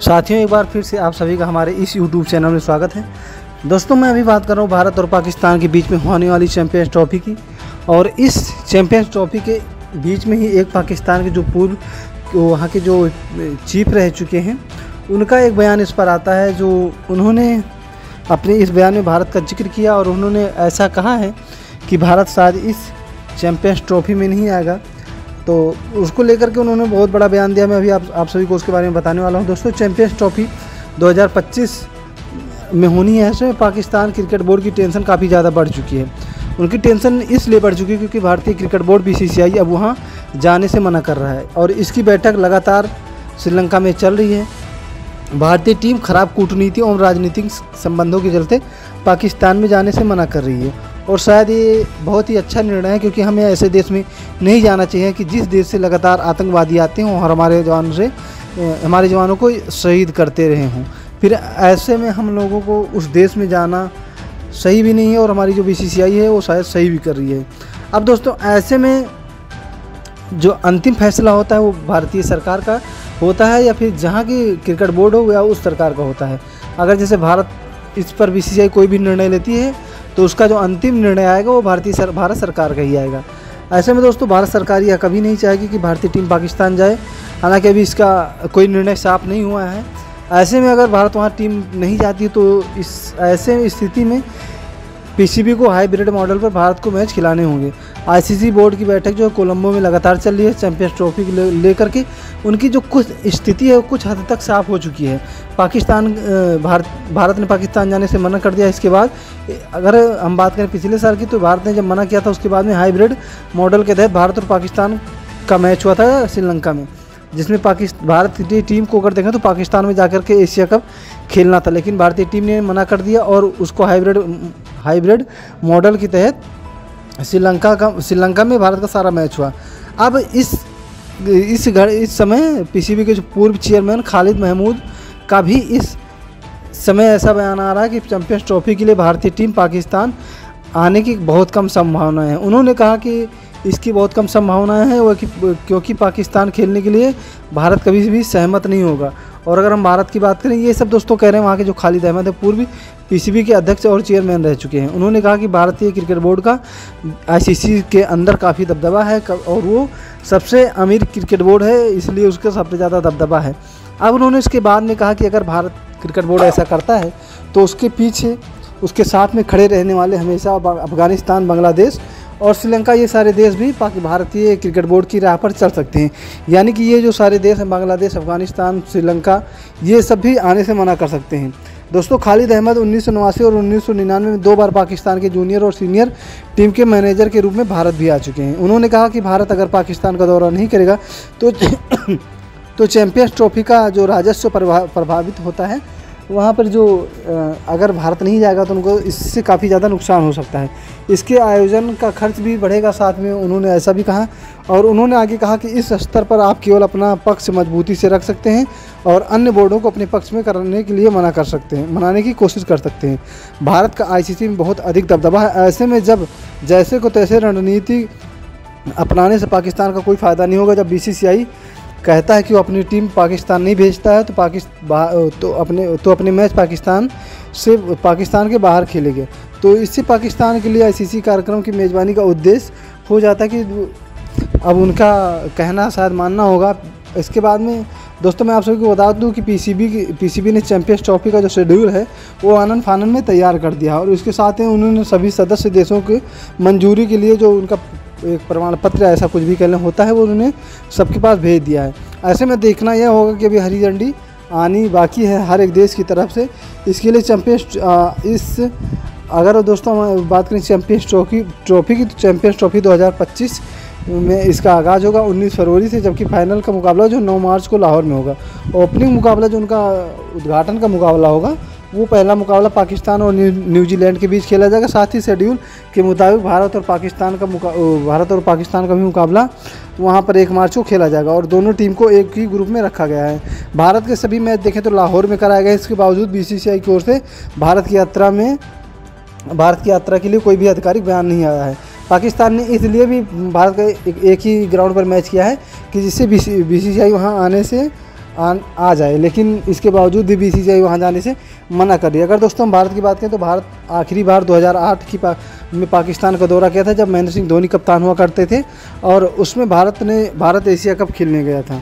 साथियों, एक बार फिर से आप सभी का हमारे इस यूट्यूब चैनल में स्वागत है। दोस्तों, मैं अभी बात कर रहा हूँ भारत और पाकिस्तान के बीच में होने वाली चैंपियंस ट्रॉफी की। और इस चैंपियंस ट्रॉफी के बीच में ही एक पाकिस्तान के जो पूर्व वहाँ के जो चीफ रह चुके हैं, उनका एक बयान इस पर आता है, जो उन्होंने अपने इस बयान में भारत का जिक्र किया और उन्होंने ऐसा कहा है कि भारत शायद इस चैंपियंस ट्रॉफी में नहीं आएगा। तो उसको लेकर के उन्होंने बहुत बड़ा बयान दिया। मैं अभी आप सभी को उसके बारे में बताने वाला हूं। दोस्तों, चैंपियंस ट्रॉफी 2025 में होनी है। ऐसे में पाकिस्तान क्रिकेट बोर्ड की टेंशन काफ़ी ज़्यादा बढ़ चुकी है। उनकी टेंशन इसलिए बढ़ चुकी है क्योंकि भारतीय क्रिकेट बोर्ड BCCI अब वहां जाने से मना कर रहा है और इसकी बैठक लगातार श्रीलंका में चल रही है। भारतीय टीम खराब कूटनीति और राजनीतिक संबंधों के चलते पाकिस्तान में जाने से मना कर रही है। और शायद ये बहुत ही अच्छा निर्णय है, क्योंकि हमें ऐसे देश में नहीं जाना चाहिए कि जिस देश से लगातार आतंकवादी आते हों और हमारे जवानों को शहीद करते रहे हों। फिर ऐसे में हम लोगों को उस देश में जाना सही भी नहीं है और हमारी जो BCCI है वो शायद सही भी कर रही है। अब दोस्तों, ऐसे में जो अंतिम फैसला होता है वो भारतीय सरकार का होता है या फिर जहाँ की क्रिकेट बोर्ड हो या उस सरकार का होता है। अगर जैसे भारत इस पर BCCI कोई भी निर्णय लेती है तो उसका जो अंतिम निर्णय आएगा वो भारत सरकार का ही आएगा। ऐसे में दोस्तों, भारत सरकार यह कभी नहीं चाहेगी कि भारतीय टीम पाकिस्तान जाए। हालांकि अभी इसका कोई निर्णय साफ नहीं हुआ है। ऐसे में अगर भारत वहाँ टीम नहीं जाती तो इस ऐसे स्थिति में PCB को हाइब्रिड मॉडल पर भारत को मैच खिलाने होंगे। ICC बोर्ड की बैठक जो कोलंबो में लगातार चल रही है चैंपियंस ट्रॉफी को लेकर के, उनकी जो कुछ स्थिति है वो कुछ हद तक साफ हो चुकी है। भारत ने पाकिस्तान जाने से मना कर दिया। इसके बाद अगर हम बात करें पिछले साल की, तो भारत ने जब मना किया था उसके बाद में हाइब्रिड मॉडल के तहत भारत और पाकिस्तान का मैच हुआ था श्रीलंका में, जिसमें भारत की टीम को अगर देखें तो पाकिस्तान में जाकर के एशिया कप खेलना था, लेकिन भारतीय टीम ने मना कर दिया और उसको हाइब्रिड मॉडल के तहत श्रीलंका में भारत का सारा मैच हुआ। अब इस समय PCB के जो पूर्व चेयरमैन खालिद महमूद का भी इस समय ऐसा बयान आ रहा है कि चैंपियंस ट्रॉफी के लिए भारतीय टीम पाकिस्तान आने की बहुत कम संभावना है। उन्होंने कहा कि इसकी बहुत कम संभावनाएं हैं वो क्योंकि पाकिस्तान खेलने के लिए भारत कभी भी सहमत नहीं होगा। और अगर हम भारत की बात करें, ये सब दोस्तों कह रहे हैं वहाँ के जो खालिद अहमद है, पूर्व PCB के अध्यक्ष और चेयरमैन रह चुके हैं। उन्होंने कहा कि भारतीय क्रिकेट बोर्ड का ICC के अंदर काफ़ी दबदबा है और वो सबसे अमीर क्रिकेट बोर्ड है, इसलिए उसका सबसे ज़्यादा दबदबा है। अब उन्होंने इसके बाद में कहा कि अगर भारत क्रिकेट बोर्ड ऐसा करता है तो उसके पीछे उसके साथ में खड़े रहने वाले हमेशा अफगानिस्तान, बांग्लादेश और श्रीलंका, ये सारे देश भी भारतीय क्रिकेट बोर्ड की राह पर चल सकते हैं। यानी कि ये जो सारे देश हैं, बांग्लादेश, अफगानिस्तान, श्रीलंका, ये सब भी आने से मना कर सकते हैं। दोस्तों, खालिद अहमद 1989 और 1999 में 2 बार पाकिस्तान के जूनियर और सीनियर टीम के मैनेजर के रूप में भारत भी आ चुके हैं। उन्होंने कहा कि भारत अगर पाकिस्तान का दौरा नहीं करेगा तो चैंपियंस ट्रॉफी का जो राजस्व प्रभावित होता है, वहाँ पर जो अगर भारत नहीं जाएगा तो उनको इससे काफ़ी ज़्यादा नुकसान हो सकता है। इसके आयोजन का खर्च भी बढ़ेगा, साथ में उन्होंने ऐसा भी कहा। और उन्होंने आगे कहा कि इस स्तर पर आप केवल अपना पक्ष मजबूती से रख सकते हैं और अन्य बोर्डों को अपने पक्ष में करने के लिए मनाने की कोशिश कर सकते हैं। भारत का ICC में बहुत अधिक दबदबा है। ऐसे में जब जैसे को तैसे रणनीति अपनाने से पाकिस्तान का कोई फ़ायदा नहीं होगा। जब BCCI कहता है कि वो अपनी टीम पाकिस्तान नहीं भेजता है तो अपने मैच पाकिस्तान के बाहर खेलेंगे। तो इससे पाकिस्तान के लिए ICC कार्यक्रम की मेज़बानी का उद्देश्य हो जाता है कि अब उनका कहना शायद मानना होगा। इसके बाद में दोस्तों, मैं आप सभी को बता दूं कि PCB ने चैंपियंस ट्रॉफी का जो शेड्यूल है वो आनन फानन में तैयार कर दिया और इसके साथ ही उन्होंने सभी सदस्य देशों की मंजूरी के लिए जो उनका एक प्रमाण पत्र ऐसा कुछ भी कहना होता है वो उन्होंने सबके पास भेज दिया है। ऐसे में देखना यह होगा कि अभी हरी झंडी आनी बाकी है हर एक देश की तरफ से। इसके लिए अगर दोस्तों हम बात करें चैंपियंस ट्रॉफी की, तो चैंपियंस ट्रॉफी 2025 में इसका आगाज़ होगा 19 फरवरी से, जबकि फाइनल का मुकाबला जो 9 मार्च को लाहौर में होगा। ओपनिंग मुकाबला जो उनका उद्घाटन का मुकाबला होगा वो पहला मुकाबला पाकिस्तान और न्यूजीलैंड के बीच खेला जाएगा। साथ ही शेड्यूल के मुताबिक भारत और पाकिस्तान का भी मुकाबला वहां पर 1 मार्च को खेला जाएगा और दोनों टीम को एक ही ग्रुप में रखा गया है। भारत के सभी मैच देखें तो लाहौर में कराए गए। इसके बावजूद BCCI की ओर से भारत की यात्रा के लिए कोई भी आधिकारिक बयान नहीं आया है। पाकिस्तान ने इसलिए भी भारत का एक ही ग्राउंड पर मैच किया है कि जिससे BCCI वहां आने से आ जाए, लेकिन इसके बावजूद भी बीसीसीआई वहाँ जाने से मना कर दिया। अगर दोस्तों हम भारत की बात करें तो भारत आखिरी बार 2008 में पाकिस्तान का दौरा किया था, जब महेंद्र सिंह धोनी कप्तान हुआ करते थे, और उसमें भारत एशिया कप खेलने गया था।